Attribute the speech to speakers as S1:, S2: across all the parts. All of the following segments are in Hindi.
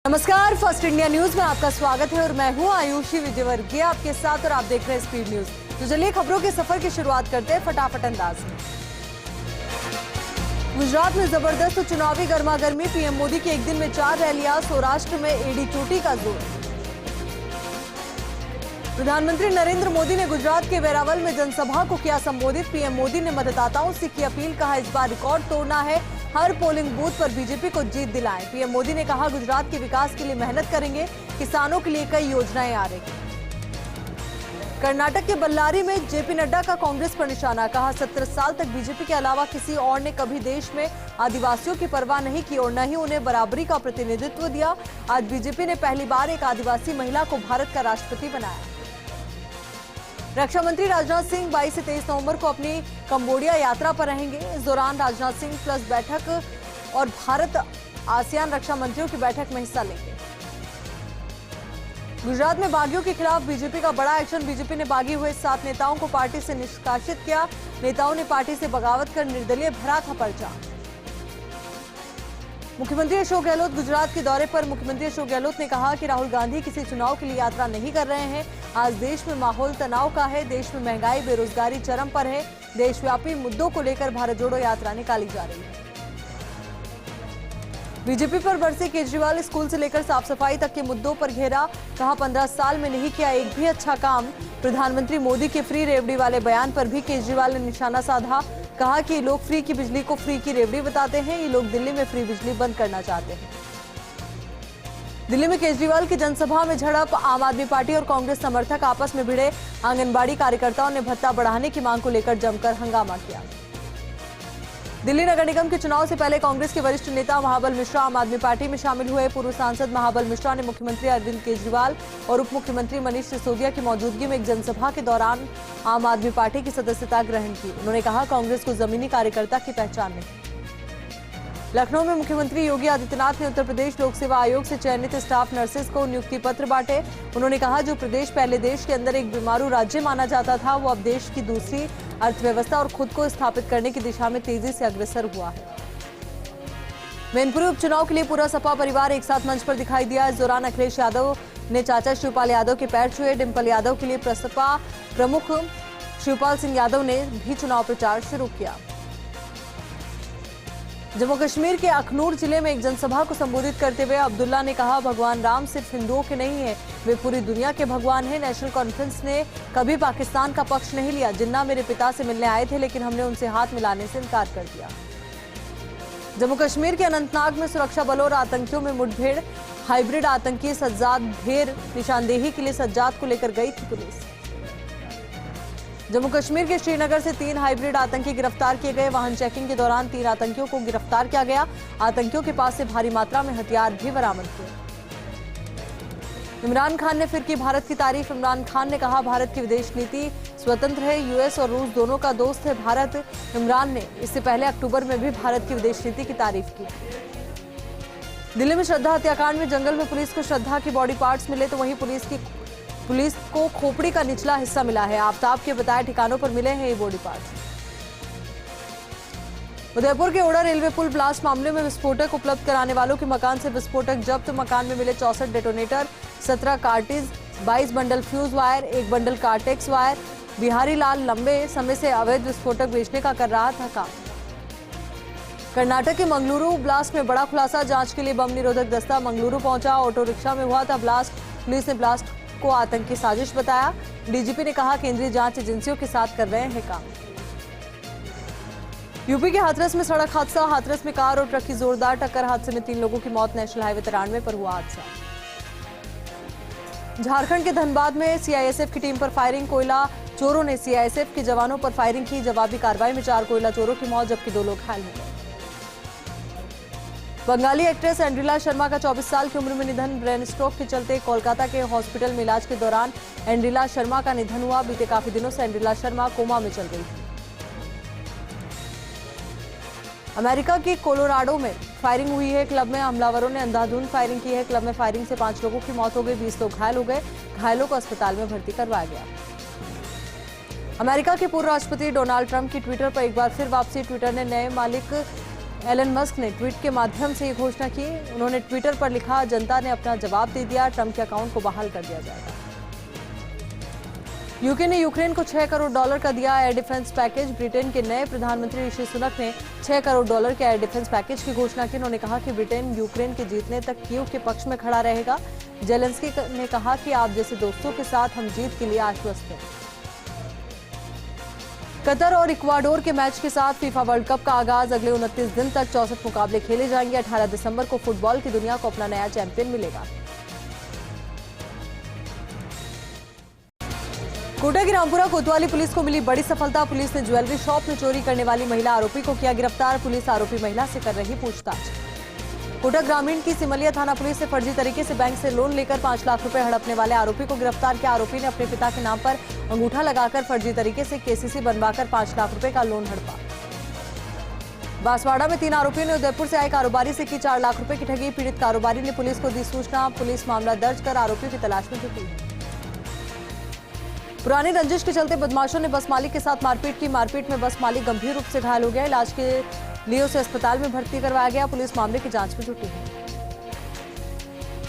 S1: नमस्कार, फर्स्ट इंडिया न्यूज में आपका स्वागत है और मैं हूं आयुषी विजयवर्गीय आपके साथ और आप देख रहे हैं स्पीड न्यूज। तो चलिए खबरों के सफर की शुरुआत करते हैं फटाफट अंदाज में। गुजरात में जबरदस्त चुनावी गर्मागर्मी, पीएम मोदी की एक दिन में 4 रैलियां, सौराष्ट्र में एडी चोटी का जोर। प्रधानमंत्री नरेंद्र मोदी ने गुजरात के वेरावल में जनसभा को किया संबोधित। पीएम मोदी ने मतदाताओं से की अपील, कहा इस बार रिकॉर्ड तोड़ना है, हर पोलिंग बूथ पर बीजेपी को जीत दिलाएं। पीएम मोदी ने कहा गुजरात के विकास के लिए मेहनत करेंगे, किसानों के लिए कई योजनाएं आ रही। कर्नाटक के बल्लारी में जेपी नड्डा का कांग्रेस पर निशाना, कहा 17 साल तक बीजेपी के अलावा किसी और ने कभी देश में आदिवासियों की परवाह नहीं की और न ही उन्हें बराबरी का प्रतिनिधित्व दिया। आज बीजेपी ने पहली बार एक आदिवासी महिला को भारत का राष्ट्रपति बनाया। रक्षा मंत्री राजनाथ सिंह 22 से 23 नवंबर को अपनी कंबोडिया यात्रा पर रहेंगे। इस दौरान राजनाथ सिंह प्लस बैठक और भारत आसियान रक्षा मंत्रियों की बैठक में हिस्सा लेंगे। गुजरात में बागियों के खिलाफ बीजेपी का बड़ा एक्शन, बीजेपी ने बागी हुए 7 नेताओं को पार्टी से निष्कासित किया। नेताओं ने पार्टी से बगावत कर निर्दलीय भरा था पर्चा। मुख्यमंत्री अशोक गहलोत गुजरात के दौरे पर। मुख्यमंत्री अशोक गहलोत ने कहा कि राहुल गांधी किसी चुनाव के लिए यात्रा नहीं कर रहे हैं। आज देश में माहौल तनाव का है, देश में महंगाई बेरोजगारी चरम पर है। देशव्यापी मुद्दों को लेकर भारत जोड़ो यात्रा निकाली जा रही है। बीजेपी पर बरसे केजरीवाल, स्कूल से लेकर साफ सफाई तक के मुद्दों पर घेरा, कहा 15 साल में नहीं किया एक भी अच्छा काम। प्रधानमंत्री मोदी के फ्री रेवड़ी वाले बयान पर भी केजरीवाल ने निशाना साधा, कहा कि लोग फ्री की बिजली को फ्री की रेवड़ी बताते हैं, ये लोग दिल्ली में फ्री बिजली बंद करना चाहते हैं। दिल्ली में केजरीवाल की जनसभा में झड़प, आम आदमी पार्टी और कांग्रेस समर्थक आपस में भिड़े। आंगनबाड़ी कार्यकर्ताओं ने भत्ता बढ़ाने की मांग को लेकर जमकर हंगामा किया। दिल्ली नगर निगम के चुनाव से पहले कांग्रेस के वरिष्ठ नेता महाबल मिश्रा आम आदमी पार्टी में शामिल हुए। पूर्व सांसद महाबल मिश्रा ने मुख्यमंत्री अरविंद केजरीवाल और उप मुख्यमंत्री मनीष सिसोदिया की मौजूदगी में एक जनसभा के दौरान आम आदमी पार्टी की सदस्यता ग्रहण की। उन्होंने कहा कांग्रेस को जमीनी कार्यकर्ता की पहचान नहीं। लखनऊ में मुख्यमंत्री योगी आदित्यनाथ ने उत्तर प्रदेश लोक सेवा आयोग से चयनित स्टाफ नर्सेज को नियुक्ति पत्र बांटे। उन्होंने कहा जो प्रदेश पहले देश के अंदर एक बीमारू राज्य माना जाता था, वो अब देश की दूसरी अर्थव्यवस्था और खुद को स्थापित करने की दिशा में तेजी से अग्रसर हुआ है। मैनपुरी उपचुनाव के लिए पूरा सपा परिवार एक साथ मंच पर दिखाई दिया। इस दौरान अखिलेश यादव ने चाचा शिवपाल यादव के पैर छुए। डिंपल यादव के लिए प्रसपा प्रमुख शिवपाल सिंह यादव ने भी चुनाव प्रचार शुरू किया। जम्मू कश्मीर के अखनूर जिले में एक जनसभा को संबोधित करते हुए अब्दुल्ला ने कहा भगवान राम सिर्फ हिंदुओं के नहीं है, वे पूरी दुनिया के भगवान हैं। नेशनल कॉन्फ्रेंस ने कभी पाकिस्तान का पक्ष नहीं लिया। जिन्ना मेरे पिता से मिलने आए थे, लेकिन हमने उनसे हाथ मिलाने से इनकार कर दिया। जम्मू कश्मीर के अनंतनाग में सुरक्षा बलों और आतंकियों में मुठभेड़, हाइब्रिड आतंकी सज्जाद ढेर निशानदेही के लिए सज्जाद को लेकर गई थी पुलिस। जम्मू कश्मीर के श्रीनगर से 3 हाइब्रिड आतंकी गिरफ्तार किए गए। वाहन चेकिंग के दौरान 3 आतंकियों को गिरफ्तार किया गया। आतंकियों के पास से भारी मात्रा में हथियार भी बरामद हुए। इमरान खान ने फिर की भारत की तारीफ। इमरान खान ने कहा भारत की विदेश नीति स्वतंत्र है, यूएस और रूस दोनों का दोस्त है भारत। इमरान ने इससे पहले अक्टूबर में भी भारत की विदेश नीति की तारीफ की। दिल्ली में श्रद्धा हत्याकांड में जंगल में पुलिस को श्रद्धा की बॉडी पार्ट्स मिले, तो वहीं पुलिस को खोपड़ी का निचला हिस्सा मिला है। आफताब के बताए ठिकानों पर मिले हैं ये बॉडी पार्ट्स। उदयपुर के ओड़ा रेलवे पुल ब्लास्ट मामले में विस्फोटक उपलब्ध कराने वालों के मकान से विस्फोटक जब्त। मकान में मिले 64 detonators, 17 cartridge, 22 bundle fuse wire, 1 bundle cortex wire. Bihari Lal लंबे समय से अवैध विस्फोटक बेचने का कर रहा था काम। कर्नाटक के मंगलुरु ब्लास्ट में बड़ा खुलासा, जांच के लिए बम निरोधक दस्ता मंगलुरु पहुंचा। ऑटो रिक्शा में हुआ था ब्लास्ट। पुलिस ने ब्लास्ट को आतंकी साजिश बताया। डीजीपी ने कहा केंद्रीय जांच एजेंसियों के साथ कर रहे हैं काम। यूपी के हाथरस में सड़क हादसा, हाथरस में कार और ट्रक की जोरदार टक्कर, हादसे में 3 लोगों की मौत। नेशनल हाईवे 93 पर हुआ हादसा। झारखंड के धनबाद में सीआईएसएफ की टीम पर फायरिंग, कोयला चोरों ने सीआईएसएफ के जवानों पर फायरिंग की। जवाबी कार्रवाई में 4 कोयला चोरों की मौत, जबकि 2 लोग घायल हो गए। बंगाली एक्ट्रेस एंड्रिला शर्मा का 24 साल की उम्र में निधन, ब्रेन स्ट्रोक के चलते कोलकाता के हॉस्पिटल में इलाज के दौरान एंड्रिला शर्मा का निधन हुआ। बीते काफी दिनों से एंड्रिला शर्मा कोमा में चल रही थी। अमेरिका के कोलोराडो में फायरिंग हुई है। क्लब में हमलावरों ने अंधाधुंध फायरिंग की है। क्लब में फायरिंग से 5 लोगों की मौत हो गई, 20 लोग घायल हो गए। घायलों को अस्पताल में भर्ती करवाया गया। अमेरिका के पूर्व राष्ट्रपति डोनाल्ड ट्रंप की ट्विटर पर एक बार फिर वापसी। ट्विटर ने नए मालिक एलन मस्क ने ट्वीट के माध्यम से ये घोषणा की। उन्होंने ट्विटर पर लिखा, जनता ने अपना जवाब दे दिया, ट्रंप के अकाउंट को बहाल कर दिया जाएगा। यूके ने यूक्रेन को $6 करोड़ का दिया एयर डिफेंस पैकेज। ब्रिटेन के नए प्रधानमंत्री ऋषि सुनक ने $6 करोड़ के एयर डिफेंस पैकेज की घोषणा की। उन्होंने कहा कि ब्रिटेन यूक्रेन के जीतने तक कीव के पक्ष में खड़ा रहेगा। जेलेंस्की ने कहा कि आप जैसे दोस्तों के साथ हम जीत के लिए आश्वस्त हैं। कतर और इक्वाडोर के मैच के साथ फीफा वर्ल्ड कप का आगाज। अगले 29 दिन तक 64 मुकाबले खेले जाएंगे। 18 दिसंबर को फुटबॉल की दुनिया को अपना नया चैंपियन मिलेगा। कोटा की रामपुरा कोतवाली पुलिस को मिली बड़ी सफलता। पुलिस ने ज्वेलरी शॉप में चोरी करने वाली महिला आरोपी को किया गिरफ्तार। पुलिस आरोपी महिला से कर रही पूछताछ। कोटा ग्रामीण की सिमलिया थाना पुलिस ने फर्जी तरीके से बैंक से लोन लेकर 5 लाख रुपए हड़पने वाले आरोपी को गिरफ्तार किया। आरोपी ने अपने पिता के नाम पर अंगूठा लगाकर फर्जी तरीके से केसीसी बनवाकर 5 लाख रुपए का लोन हड़पा। बांसवाड़ा में 3 आरोपियों ने उदयपुर से आए कारोबारी से की 4 लाख रुपए की ठगी। पीड़ित कारोबारी ने पुलिस को दी सूचना। पुलिस मामला दर्ज कर आरोपियों की तलाश में जुटी है। पुरानी रंजिश के चलते बदमाशों ने बस मालिक के साथ मारपीट की। मारपीट में बस मालिक गंभीर रूप से घायल हो गया। इलाज के लिए उसे अस्पताल में भर्ती करवाया गया। पुलिस मामले की जांच में जुटी है।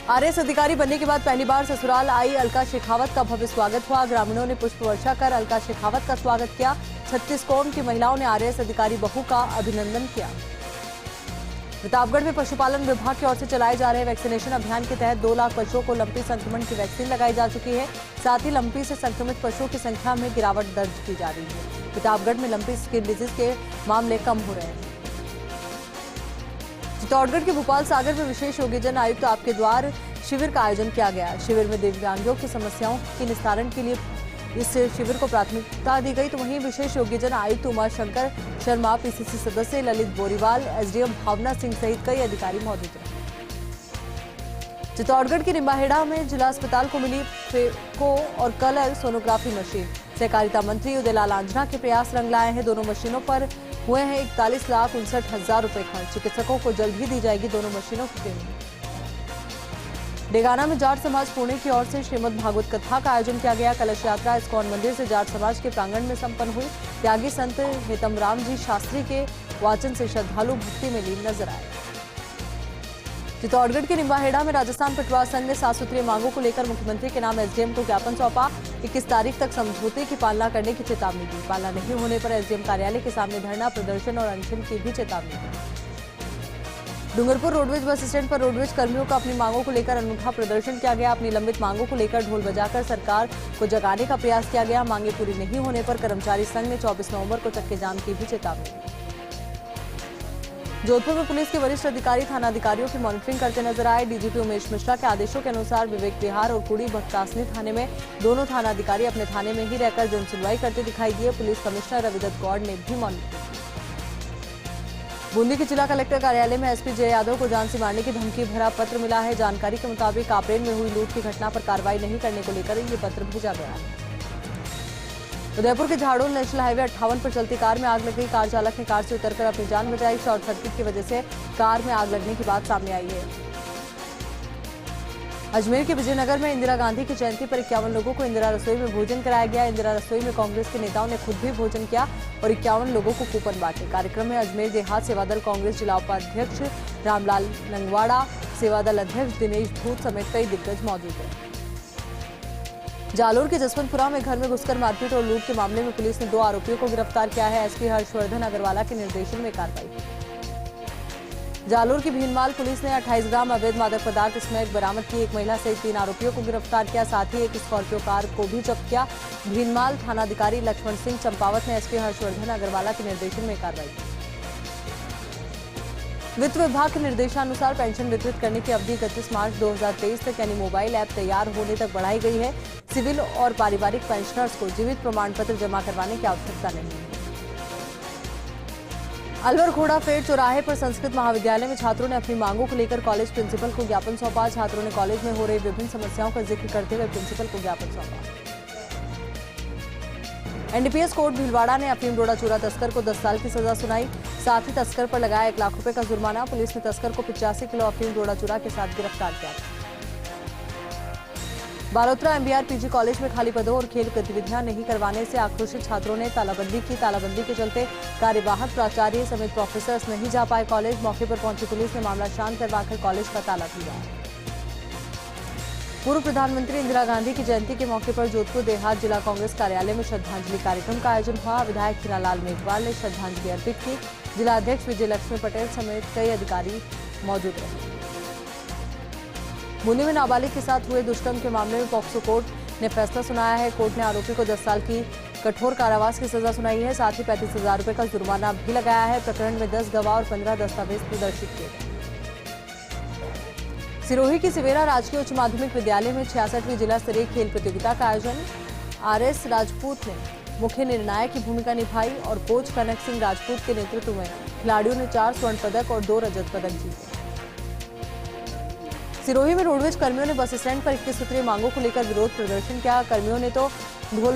S1: आरएएस अधिकारी बनने के बाद पहली बार ससुराल आई अलका शेखावत का भव्य स्वागत हुआ। ग्रामीणों ने पुष्प वर्षा कर अलका शेखावत का स्वागत किया। 36 कौम की महिलाओं ने आरएएस अधिकारी बहू का अभिनंदन किया। प्रतापगढ़ में पशुपालन विभाग की ओर से चलाए जा रहे वैक्सीनेशन अभियान के तहत 2 लाख पशुओं को लंपी संक्रमण की वैक्सीन लगाई जा चुकी है। साथ ही लंपी से संक्रमित पशुओं की संख्या में गिरावट दर्ज की जा रही है। प्रतापगढ़ में लंपी स्किन डिजीज के मामले कम हो रहे हैं। चित्तौड़गढ़ के भोपाल सागर में विशेष योगीजन आयुक्त आपके द्वार शिविर का आयोजन किया गया। शिविर में दिव्यांगों की समस्याओं के निस्तारण के लिए इस शिविर को प्राथमिकता दी गई। तो वहीं विशेष योगीजन आयुक्त उमाशंकर शर्मा, पीसीसी सदस्य ललित बोरीवाल, एसडीएम भावना सिंह सहित कई अधिकारी मौजूद रहे। चित्तौड़गढ़ के निम्बाहेड़ा में जिला अस्पताल को मिली फेको और कलर सोनोग्राफी मशीन। सहकारिता मंत्री उदयलाल आंजना के प्रयास रंग लाए हैं। दोनों मशीनों पर हुए हैं 41,59,000 रुपए खर्च। चिकित्सकों को जल्द ही दी जाएगी दोनों मशीनों की पेमेंट। डेगाना में जाट समाज पुणे की ओर से श्रीमद् भागवत कथा का आयोजन किया गया। कलश यात्रा इस्कॉन मंदिर से जाट समाज के प्रांगण में संपन्न हुई। त्यागी संत हेतमराम जी शास्त्री के वाचन से श्रद्धालु भक्ति में लीन नजर आए। चित्तौड़गढ़ के निम्बाहेड़ा में राजस्थान पटवार संघ ने 7 सूत्रीय मांगों को लेकर मुख्यमंत्री के नाम एसडीएम को ज्ञापन सौंपा। 21 तारीख तक समझौते की पालना करने की चेतावनी दी। पालना नहीं होने पर एसडीएम कार्यालय के सामने धरना, प्रदर्शन और अनशन की भी चेतावनी दी। डूंगरपुर रोडवेज बस स्टैंड पर रोडवेज कर्मियों का अपनी मांगों को लेकर अनूठा प्रदर्शन किया गया। अपनी लंबित मांगों को लेकर ढोल बजाकर सरकार को जगाने का प्रयास किया गया। मांगे पूरी नहीं होने पर कर्मचारी संघ ने 24 नवंबर को चक्के जाम की भी चेतावनी दी। जोधपुर में पुलिस के वरिष्ठ अधिकारी थानाधिकारियों की मॉनिटरिंग करते नजर आए। डीजीपी उमेश मिश्रा के आदेशों के अनुसार विवेक विहार और कुड़ी भक्तासनी थाने में दोनों थानाधिकारी अपने थाने में ही रहकर जन सुनवाई करते दिखाई दिए। पुलिस कमिश्नर रविदत्त गौड़ ने भी मॉनिटरिंग। बूंदी के जिला कलेक्टर कार्यालय में एसपी जय यादव को जान से मारने की धमकी भरा पत्र मिला है। जानकारी के मुताबिक कापरेन में हुई लूट की घटना पर कार्रवाई नहीं करने को लेकर ये पत्र भेजा गया है। उदयपुर के झाड़ोल नेशनल हाईवे 58 पर चलती कार में आग लग गई। कार चालक ने कार से उतरकर अपनी जान बचाई। शॉर्ट सर्किट की वजह से कार में आग लगने की बात सामने आई है। अजमेर के विजयनगर में इंदिरा गांधी की जयंती पर 51 लोगों को इंदिरा रसोई में भोजन कराया गया। इंदिरा रसोई में कांग्रेस के नेताओं ने खुद भी भोजन किया और 51 लोगों को कूपन बांटे। कार्यक्रम में अजमेर देहात सेवादल कांग्रेस जिला उपाध्यक्ष रामलाल नंगवाड़ा, सेवादल अध्यक्ष दिनेश धूत समेत कई दिग्गज मौजूद हैं। जालोर के जसवंतपुरा में घर में घुसकर मारपीट और लूट के मामले में पुलिस ने 2 आरोपियों को गिरफ्तार किया है। एसपी हर्षवर्धन अग्रवाला के निर्देशन में कार्रवाई। जालोर की भीनमाल पुलिस ने 28 ग्राम अवैध मादक पदार्थ स्मैक बरामद की। एक महिला सहित 3 आरोपियों को गिरफ्तार किया। साथ ही एक स्कॉर्पियो कार को भी जब्त किया। भीनमाल थानाधिकारी लक्ष्मण सिंह चंपावत ने एसपी हर्षवर्धन अग्रवाला के निर्देशन में कार्रवाई की। वित्त विभाग के निर्देशानुसार पेंशन वितरित करने की अवधि 31 मार्च 2023 तक यानी मोबाइल ऐप तैयार होने तक बढ़ाई गई है। सिविल और पारिवारिक पेंशनर्स को जीवित प्रमाण पत्र जमा करवाने की आवश्यकता नहीं है। अलवर खोड़ा फेड़ चौराहे पर संस्कृत महाविद्यालय में छात्रों ने अपनी मांगों को लेकर कॉलेज प्रिंसिपल को ज्ञापन सौंपा। छात्रों ने कॉलेज में हो रही विभिन्न समस्याओं का जिक्र करते हुए प्रिंसिपल को ज्ञापन सौंपा। एनडीपीएस कोर्ट भीलवाड़ा ने अफीम डोडा चूरा तस्कर को 10 साल की सजा सुनाई। साथ ही तस्कर पर लगाया 1 लाख रुपए का जुर्माना। पुलिस ने तस्कर को 85 किलो अफीम डोडा चूरा के साथ गिरफ्तार किया। बालोतरा एमबीआर पीजी कॉलेज में खाली पदों और खेल गतिविधियां नहीं करवाने से आक्रोशित छात्रों ने तालाबंदी की। तालाबंदी के चलते कार्यवाहक प्राचार्य समेत प्रोफेसर्स नहीं जा पाए कॉलेज। मौके पर पहुंची पुलिस ने मामला शांत करवाकर कॉलेज का ताला खुला। पूर्व प्रधानमंत्री इंदिरा गांधी की जयंती के मौके पर जोधपुर देहात जिला कांग्रेस कार्यालय में श्रद्धांजलि कार्यक्रम का आयोजन हुआ। विधायक हीरालाल मेघवाल ने श्रद्धांजलि अर्पित की। जिला अध्यक्ष विजय लक्ष्मी पटेल समेत कई अधिकारी मौजूद रहे। बूंदी में नाबालिग के साथ हुए दुष्कर्म के मामले में पॉक्सो कोर्ट ने फैसला सुनाया है। कोर्ट ने आरोपी को 10 साल की कठोर कारावास की सजा सुनाई है। साथ ही 35,000 रुपए का जुर्माना भी लगाया है। प्रकरण में 10 गवाह और 15 दस्तावेज प्रदर्शित किए गए। सिरोही की सिवेरा राजकीय उच्च माध्यमिक विद्यालय में 66वीं जिला स्तरीय खेल प्रतियोगिता का आयोजन। आरएस राजपूत ने मुख्य निर्णायक की भूमिका निभाई और कोच कनक सिंह राजपूत के नेतृत्व में खिलाड़ियों ने 4 स्वर्ण पदक और 2 रजत पदक जीते। सिरोही में रोडवेज कर्मियों ने बस स्टैंड पर 21 सूत्रीय मांगों को लेकर विरोध प्रदर्शन किया। कर्मियों ने तो ढोल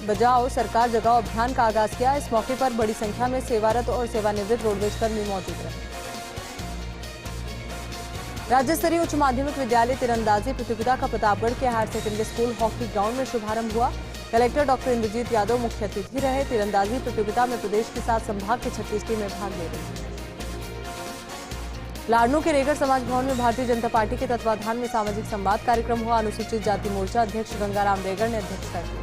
S1: बजाओ सरकार जगाओ अभियान का आगाज किया। इस मौके पर बड़ी संख्या में सेवारत और सेवानिवृत्त रोडवेज कर्मी मौजूद रहे। राज्य स्तरीय उच्च माध्यमिक विद्यालय तीरंदाजी प्रतियोगिता का प्रतापगढ़ के higher secondary school hockey ground में शुभारंभ हुआ। कलेक्टर डॉक्टर इंद्रजीत यादव मुख्य अतिथि रहे। तीरंदाजी प्रतियोगिता में प्रदेश के साथ संभाग की 36 टीमें भाग ले रही हैं। लाडनू के रेगर समाज भवन में भारतीय जनता पार्टी के तत्वाधान में सामाजिक संवाद कार्यक्रम हुआ। अनुसूचित जाति मोर्चा अध्यक्ष गंगाराम रेगर ने अध्यक्षता की।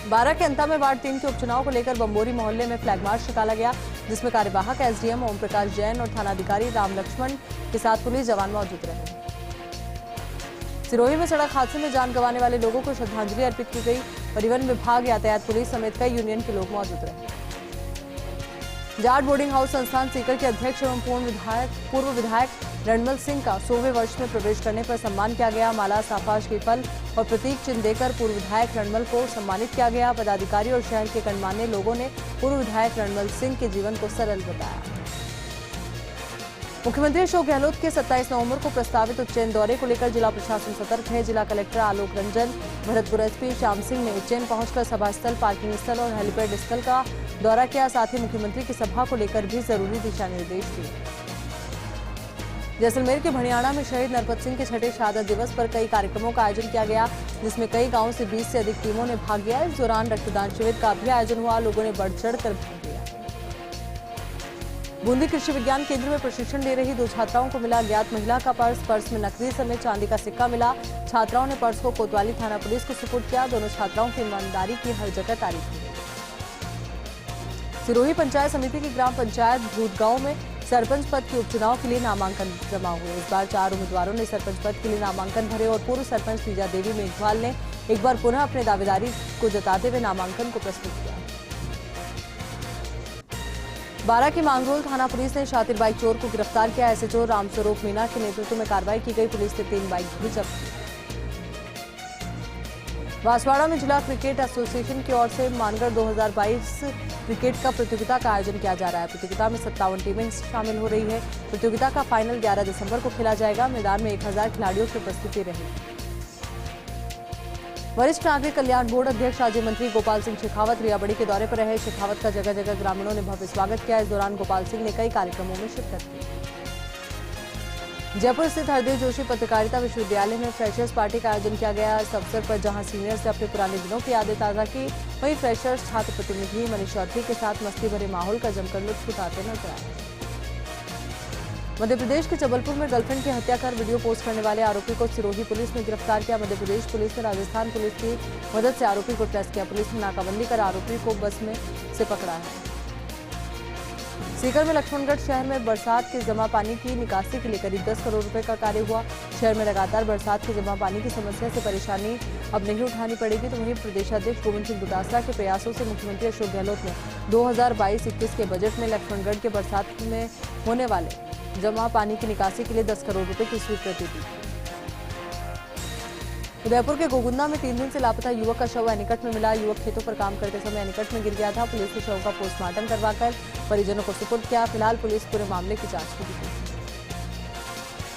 S1: 12 के अंता में वार्ड 3 के उपचुनाव को लेकर बम्बोरी मोहल्ले में फ्लैग मार्च निकाला गया, जिसमें कार्यवाहक एसडीएम ओम प्रकाश जैन और थानाधिकारी राम लक्ष्मण के साथ पुलिस जवान मौजूद रहे। सिरोही में सड़क हादसे में जान गंवाने वाले लोगों को श्रद्धांजलि अर्पित की गई। परिवहन विभाग, यातायात पुलिस समेत कई यूनियन के लोग मौजूद रहे। जाट बोर्डिंग हाउस संस्थान सीकर के अध्यक्ष एवं पूर्व विधायक रणमल सिंह का 100वें वर्ष में प्रवेश करने पर सम्मान किया गया। माला, साफा, श्रीफल और प्रतीक चिन्ह देकर पूर्व विधायक रणमल को सम्मानित किया गया। पदाधिकारी और शहर के गणमान्य लोगों ने पूर्व विधायक रणमल सिंह के जीवन को सरल बताया। मुख्यमंत्री अशोक गहलोत के 27 नवंबर को प्रस्तावित उज्जैन दौरे को लेकर जिला प्रशासन सतर्क है। जिला कलेक्टर आलोक रंजन, भरतपुर एसपी श्याम सिंह ने उज्जैन पहुंचकर सभा स्थल, पार्किंग स्थल और हेलीपैड स्थल का दौरा किया। साथ ही मुख्यमंत्री की सभा को लेकर भी जरूरी दिशा निर्देश दिए। जैसलमेर के भणियाणा में शहीद नरपत सिंह के 6ठे शहादत दिवस पर कई कार्यक्रमों का आयोजन किया गया, जिसमें कई गांवों से 20 से अधिक टीमों ने भाग लिया। इस दौरान रक्तदान शिविर का भी आयोजन हुआ। लोगों ने बढ़ चढ़ कर भाग लिया। बूंदी कृषि विज्ञान केंद्र में प्रशिक्षण ले रही 2 छात्राओं को मिला अज्ञात महिला का पर्स। पर्स में नकदी समेत चांदी का सिक्का मिला। छात्राओं ने पर्स को कोतवाली थाना पुलिस को सुपुर्द किया। दोनों छात्राओं की ईमानदारी की हर जगह तारीफ की। सिरोही पंचायत समिति की ग्राम पंचायत भूतगांव में सरपंच पद के उपचुनाव के लिए नामांकन जमा हुए। इस बार 4 उम्मीदवारों ने सरपंच पद के लिए नामांकन भरे और पूर्व सरपंच लीजा देवी मेघवाल ने एक बार पुनः अपने दावेदारी को जताते हुए नामांकन को प्रस्तुत किया। 12 की मांगरोल थाना पुलिस ने शातिर बाइक चोर को गिरफ्तार किया। एसएचओ रामस्वरूप मीना के नेतृत्व में कार्रवाई की गई। पुलिस ने 3 बाइक भी जब्त की। बांसवाड़ा में जिला क्रिकेट एसोसिएशन की ओर से मानगढ़ 2022 क्रिकेट का प्रतियोगिता का आयोजन किया जा रहा है। प्रतियोगिता में 57 टीमें शामिल हो रही है। प्रतियोगिता का फाइनल 11 दिसंबर को खेला जाएगा। मैदान में 1000 खिलाड़ियों की उपस्थिति रहेगी। वरिष्ठ नागरिक कल्याण बोर्ड अध्यक्ष राज्य मंत्री गोपाल सिंह शेखावत रियाबड़ी के दौरे पर रहे। शेखावत का जगह जगह ग्रामीणों ने भव्य स्वागत किया। इस दौरान गोपाल सिंह ने कई कार्यक्रमों में शिरकत की। जयपुर स्थित हरदेव जोशी पत्रकारिता विश्वविद्यालय में फ्रेशर्स पार्टी का आयोजन किया गया। इस अवसर पर जहां सीनियर्स ने अपने पुराने दिनों की यादें ताज़ा की, वहीं फ्रेशर्स छात्र प्रतिनिधि मनीष चौधरी के साथ मस्ती भरे माहौल का जमकर लुत्फ उठाते नजर आए। मध्य प्रदेश के जबलपुर में गर्लफ्रेंड की हत्या कर वीडियो पोस्ट करने वाले आरोपी को सिरोही पुलिस ने गिरफ्तार किया। मध्य प्रदेश पुलिस ने राजस्थान पुलिस की मदद से आरोपी को ट्रेस किया। पुलिस ने नाकाबंदी कर आरोपी को बस में से पकड़ा है। सीकर में लक्ष्मणगढ़ शहर में बरसात के जमा पानी की निकासी के लिए करीब 10 करोड़ रुपए का कार्य हुआ। शहर में लगातार बरसात के जमा पानी की समस्या से परेशानी अब नहीं उठानी पड़ेगी। तो वहीं प्रदेशाध्यक्ष गोविंद सिंह डोटासरा के प्रयासों से मुख्यमंत्री अशोक गहलोत ने 2022-21 के बजट में लक्ष्मणगढ़ के बरसात में होने वाले जमा पानी की निकासी के लिए 10 करोड़ रुपए की स्वीकृति दी। उदयपुर के गोगुंदा में 3 दिन से लापता युवक का शव एनीकट में मिला। युवक खेतों पर काम करते समय एनीकट में गिर गया था। पुलिस ने शव का पोस्टमार्टम करवाकर परिजनों को सुपुर्द किया। फिलहाल पुलिस पूरे मामले की जांच कर रही है।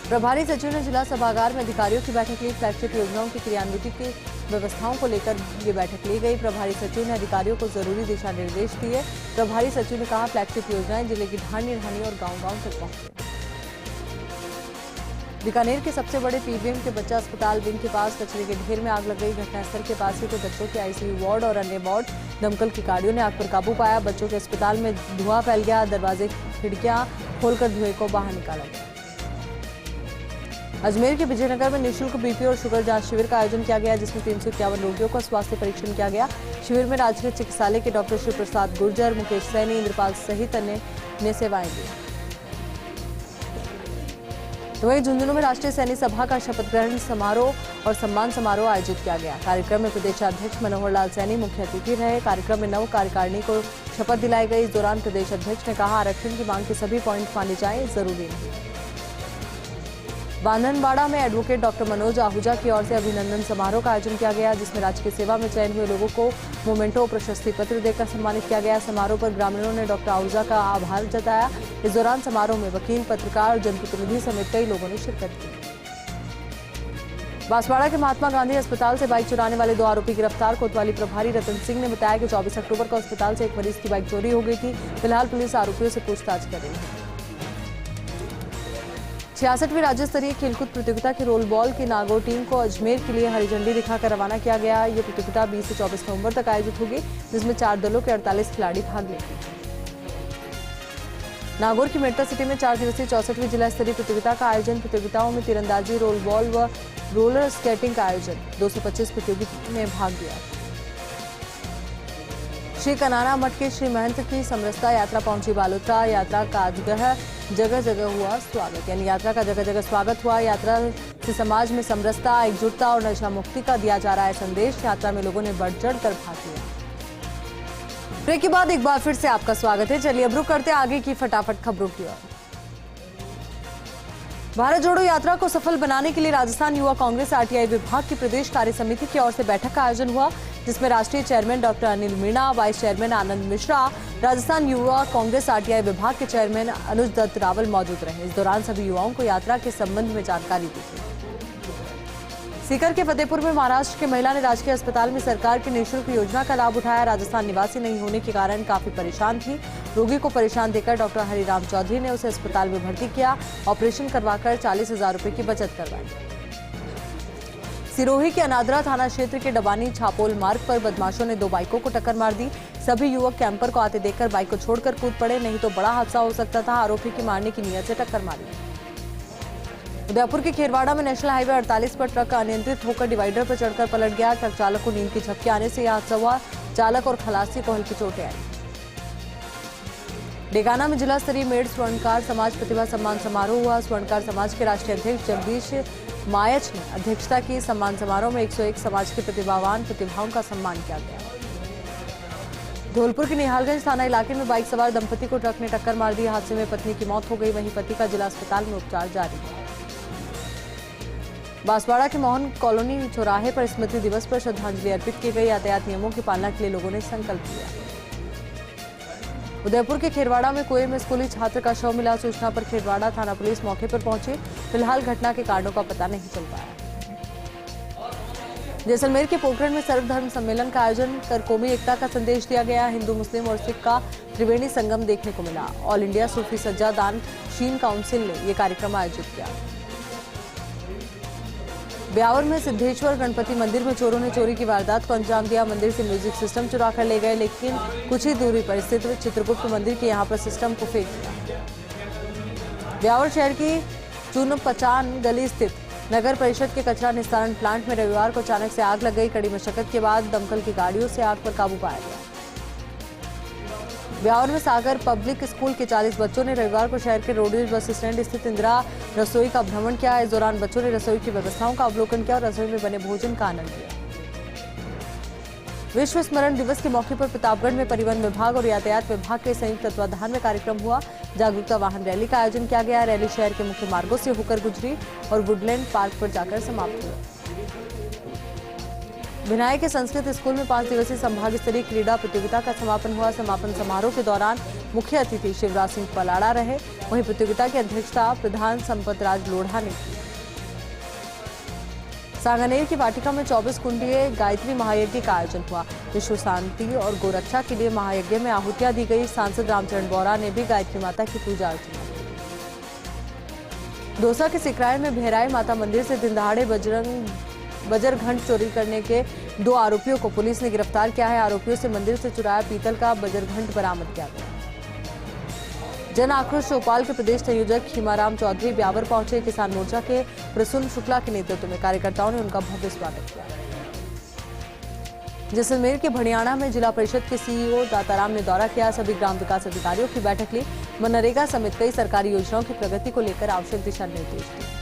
S1: प्रभारी सचिव ने जिला सभागार में अधिकारियों की बैठक ली। फ्लैगशिप योजनाओं की क्रियान्विति की व्यवस्थाओं को लेकर ये बैठक ली गई। प्रभारी सचिव ने अधिकारियों को जरूरी दिशा निर्देश दिए। प्रभारी सचिव ने कहा, फ्लैगशिप योजनाएं जिले की ढाणी ढाणी और गांव-गांव तक पहुंचे। बीकानेर के सबसे बड़े पीबीएम के बच्चा अस्पताल विंग के पास कचरे के ढेर में आग लग गई। घटनास्थल के पास ही तो बच्चों के आईसीयू वार्ड और अन्य वार्ड। दमकल की गाड़ियों ने आग पर काबू पाया। बच्चों के अस्पताल में धुआं फैल गया। दरवाजे खिड़कियां खोलकर धुएं को बाहर निकाला गया। अजमेर के विजयनगर में निःशुल्क बीपी और शुगर जांच शिविर का आयोजन किया गया, जिसमें 351 रोगियों का स्वास्थ्य परीक्षण किया गया। शिविर में राजकीय चिकित्सालय के डॉक्टर शिव प्रसाद गुर्जर, मुकेश सैनी, इंद्रपाल सहित अन्य ने सेवाएं दी। तो वहीं झुंझुनू में राष्ट्रीय सैनिक सभा का शपथ ग्रहण समारोह और सम्मान समारोह आयोजित किया गया। कार्यक्रम में प्रदेशाध्यक्ष मनोहर लाल सैनी मुख्य अतिथि रहे। कार्यक्रम में नव कार्यकारिणी को शपथ दिलाई गई। इस दौरान प्रदेश अध्यक्ष ने कहा, आरक्षण की मांग के सभी पॉइंट माने जाएं, जरूरी नहीं। बांधनवाड़ा में एडवोकेट डॉक्टर मनोज आहूजा की ओर से अभिनंदन समारोह का आयोजन किया गया, जिसमें राजकीय सेवा में चयन हुए लोगों को मोमेंटो प्रशस्ति पत्र देकर सम्मानित किया गया। समारोह पर ग्रामीणों ने डॉक्टर आहूजा का आभार जताया। इस दौरान समारोह में वकील, पत्रकार और जनप्रतिनिधि समेत कई लोगों ने शिरकत की। बांसवाड़ा के महात्मा गांधी अस्पताल से बाइक चुराने वाले 2 आरोपी गिरफ्तार। कोतवाली प्रभारी रतन सिंह ने बताया कि 24 अक्टूबर को अस्पताल से एक मरीज की बाइक चोरी हो गई थी। फिलहाल पुलिस आरोपियों से पूछताछ कर रही है। 66वीं राज्य स्तरीय खेलकूद प्रतियोगिता की रोल बॉल की नागौर टीम को अजमेर के लिए हरी झंडी दिखाकर रवाना किया गया। ये प्रतियोगिता 20 से 24 नवंबर तक आयोजित होगी, जिसमें 4 दलों के 48 खिलाड़ी भाग लेंगे। नागौर की मेट्रो सिटी में 4 दिवसीय 64वीं जिला स्तरीय प्रतियोगिता का आयोजन। प्रतियोगिताओं में तीरंदाजी, रोल बॉल व रोलर स्केटिंग का आयोजन। 225 प्रतियोगियों ने भाग लिया। श्री कनाना मठ के श्री महंत की समरसता यात्रा पहुंची बालोतरा। यात्रा का जगह जगह हुआ स्वागत, यानी यात्रा का जगह जगह स्वागत हुआ। यात्रा से समाज में समरसता, एकजुटता और नशा मुक्ति का दिया जा रहा है संदेश। यात्रा में लोगों ने बढ़ चढ़ कर भाग लिया। ब्रेक के बाद एक बार फिर से आपका स्वागत है। चलिए अब रुक करते हैं आगे की फटाफट खबरों की ओर। भारत जोड़ो यात्रा को सफल बनाने के लिए राजस्थान युवा कांग्रेस आरटीआई विभाग की प्रदेश कार्य समिति की ओर से बैठक का आयोजन हुआ, जिसमें राष्ट्रीय chairman doctor Anil Meena, vice chairman Anand Mishra, Rajasthan युवा कांग्रेस आरटीआई विभाग के चेयरमैन अनुज दत्त रावल मौजूद रहे। इस दौरान सभी युवाओं को यात्रा के संबंध में जानकारी दी गई। सीकर के फतेहपुर में महाराष्ट्र की महिला ने राजकीय अस्पताल में सरकार की निःशुल्क योजना का लाभ उठाया। राजस्थान निवासी नहीं होने के कारण काफी परेशान थी। रोगी को परेशान देखकर डॉक्टर हरिराम चौधरी ने उसे अस्पताल में भर्ती किया। ऑपरेशन करवाकर 40,000 रुपए की बचत करवाई। सिरोही के अनादरा थाना क्षेत्र के डबानी छापोल मार्ग पर बदमाशों ने 2 बाइकों को टक्कर मार दी। सभी युवक कैंपर को आते देखकर बाइक को छोड़कर कूद पड़े, नहीं तो बड़ा हादसा हो सकता था। आरोपी की मारने की नीयत से टक्कर मारी। उदयपुर के खेरवाड़ा में नेशनल हाईवे 48 पर ट्रक अनियंत्रित होकर डिवाइडर पर चढ़कर पलट गया। ट्रक चालक को नींद की झपकी आने से यह हादसा हुआ। चालक और खलासी को हल्की चोटें आई। डेगाना में जिला स्तरीय मेड़ स्वर्णकार समाज प्रतिभा सम्मान समारोह हुआ। स्वर्णकार समाज के राष्ट्रीय अध्यक्ष जगदीश मायच ने अध्यक्षता की। सम्मान समारोह में 101 समाज के प्रतिभावान प्रतिभाओं का सम्मान किया गया। धौलपुर के निहालगंज थाना इलाके में बाइक सवार दंपति को ट्रक ने टक्कर मार दी। हादसे में पत्नी की मौत हो गई, वहीं पति का जिला अस्पताल में उपचार जारी है। बांसवाड़ा के मोहन कॉलोनी चौराहे पर स्मृति दिवस पर श्रद्धांजलि अर्पित की गई। यातायात नियमों की पालना के लिए लोगों ने संकल्प लिया। उदयपुर के खेरवाड़ा में कुएं में स्कूली छात्र का शव मिला। सूचना पर खेरवाड़ा थाना पुलिस मौके पर पहुंची। फिलहाल घटना के कारणों का पता नहीं चल पाया। जैसलमेर के पोखरण में सर्वधर्म सम्मेलन का आयोजन कर कौमी एकता का संदेश दिया गया। हिंदू, मुस्लिम और सिख का त्रिवेणी संगम देखने को मिला। ऑल इंडिया सूफी सज्जादान शीन काउंसिल ने यह कार्यक्रम आयोजित किया। ब्यावर में सिद्धेश्वर गणपति मंदिर में चोरों ने चोरी की वारदात को अंजाम दिया। मंदिर से म्यूजिक सिस्टम चुरा कर ले गए, लेकिन कुछ ही दूरी पर स्थित चित्रगुप्त मंदिर के यहां पर सिस्टम को फेंक दिया। ब्यावर शहर की चूनपचान गली स्थित नगर परिषद के कचरा निस्तारण प्लांट में रविवार को अचानक से आग लग गई। कड़ी मशक्कत के बाद दमकल की गाड़ियों से आग पर काबू पाया गया। ब्यावर में सागर पब्लिक स्कूल के 40 बच्चों ने रविवार को शहर के रोडवेज बस स्टैंड स्थित इंदिरा रसोई का भ्रमण किया। इस दौरान बच्चों ने रसोई की व्यवस्थाओं का अवलोकन किया और रसोई में बने भोजन का आनंद लिया। विश्व स्मरण दिवस के मौके पर प्रतापगढ़ में परिवहन विभाग और यातायात विभाग के संयुक्त तत्वाधान में कार्यक्रम हुआ। जागरूकता वाहन रैली का आयोजन किया गया। रैली शहर के मुख्य मार्गों से होकर गुजरी और वुडलैंड पार्क पर जाकर समाप्त हुई। भिनाई के संस्कृत स्कूल में 5 दिवसीय संभाग स्तरीय क्रीड़ा प्रतियोगिता का समापन हुआ। समापन समारोह के दौरान मुख्य अतिथि शिवराज सिंह पलाड़ा रहे। वहीं प्रतियोगिता की अध्यक्षता प्रधान संपतराज लोढ़ा ने की। सांगानेर की वाटिका में 24 कुंडीय गायत्री महायज्ञ का आयोजन हुआ। विश्व शांति और गोरक्षा के लिए महायज्ञ में आहुतियां दी गई। सांसद रामचरण बोरा ने भी गायत्री माता की पूजा अर्चना की। दौसा के सिकराय में बहराई माता मंदिर से दिन दहाड़े बजर घंट चोरी करने के 2 आरोपियों को पुलिस ने गिरफ्तार किया है। आरोपियों से मंदिर से चुराया पीतल का बजर घंट बरामद किया गया। जन आक्रोश चौपाल के प्रदेश संयोजक खीमाराम चौधरी ब्यावर पहुंचे। किसान मोर्चा के प्रसून शुक्ला के नेतृत्व में कार्यकर्ताओं ने उनका भव्य स्वागत किया। जैसलमेर के भड़ियाणा में जिला परिषद के सीईओ दाताराम ने दौरा किया। सभी ग्राम विकास अधिकारियों की बैठक ली। मनरेगा समेत कई सरकारी योजनाओं की प्रगति को लेकर आवश्यक दिशा निर्देश दिए।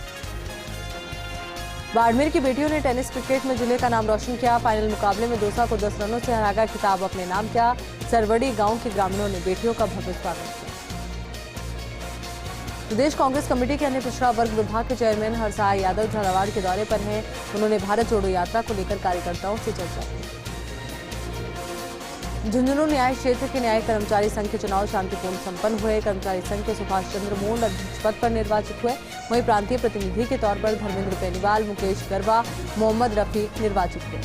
S1: बाड़मेर की बेटियों ने टेनिस क्रिकेट में जिले का नाम रोशन किया। फाइनल मुकाबले में दौसा को 10 रनों से हराकर खिताब अपने नाम किया। सरवड़ी गांव के ग्रामीणों ने बेटियों का भव्य स्वागत किया। प्रदेश कांग्रेस कमेटी के अन्य पिछड़ा वर्ग विभाग के चेयरमैन हरसाय यादव झालावाड़ के दौरे पर हैं। उन्होंने भारत जोड़ो यात्रा को लेकर कार्यकर्ताओं से चर्चा की। झुंझुनू न्याय क्षेत्र के न्यायिक कर्मचारी संघ के चुनाव शांतिपूर्ण संपन्न हुए। कर्मचारी संघ के सुभाष चंद्र मोंड अध्यक्ष पद पर निर्वाचित हुए। वहीं प्रांतीय प्रतिनिधि के तौर पर धर्मेंद्र बेनीवाल, मुकेश गरबा, मोहम्मद रफीक निर्वाचित हुए।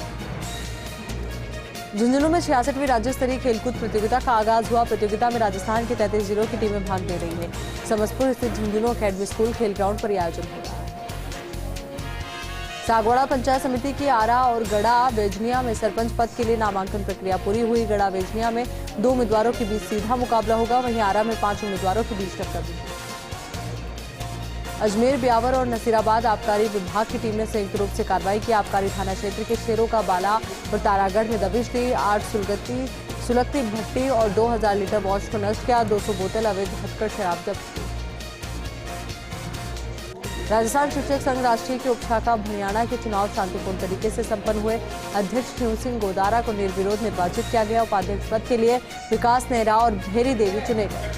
S1: झुंझुनू में 66वीं राज्य स्तरीय खेलकूद प्रतियोगिता का आगाज हुआ। प्रतियोगिता में राजस्थान के 33 जिलों की टीमें भाग ले रही हैं। समस्तपुर स्थित झुंझुनू अकेडमी स्कूल खेल ग्राउंड पर आयोजन हुआ। सागवाड़ा पंचायत समिति की आरा और गड़ा बेजनिया में सरपंच पद के लिए नामांकन प्रक्रिया पूरी हुई। गड़ा बेजनिया में 2 उम्मीदवारों के बीच सीधा मुकाबला होगा। वहीं आरा में 5 उम्मीदवारों के बीच टक्कर हुई। अजमेर, ब्यावर और नसीराबाद आबकारी विभाग की टीम ने संयुक्त रूप से कार्रवाई की। आबकारी थाना क्षेत्र के शेरों का बाला और तारागढ़ में दबिश दी। 8 सुलगती भट्टी और 2000 लीटर वॉश को नष्ट किया। 200 बोतल अवैध हटकर शराब जब्त की। राजस्थान शिक्षक संघ राष्ट्रीय की उपशाखा भड़ियाणा के चुनाव शांतिपूर्ण तरीके से संपन्न हुए। अध्यक्ष ख्यू सिंह गोदारा को निर्विरोध निर्वाचित किया गया। उपाध्यक्ष पद के लिए विकास नेहरा और भेरी देवी चुने गए।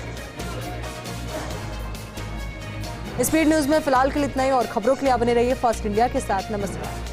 S1: स्पीड न्यूज में फिलहाल के लिए इतना ही और खबरों के लिए बने रहिए फास्ट इंडिया के साथ। नमस्कार।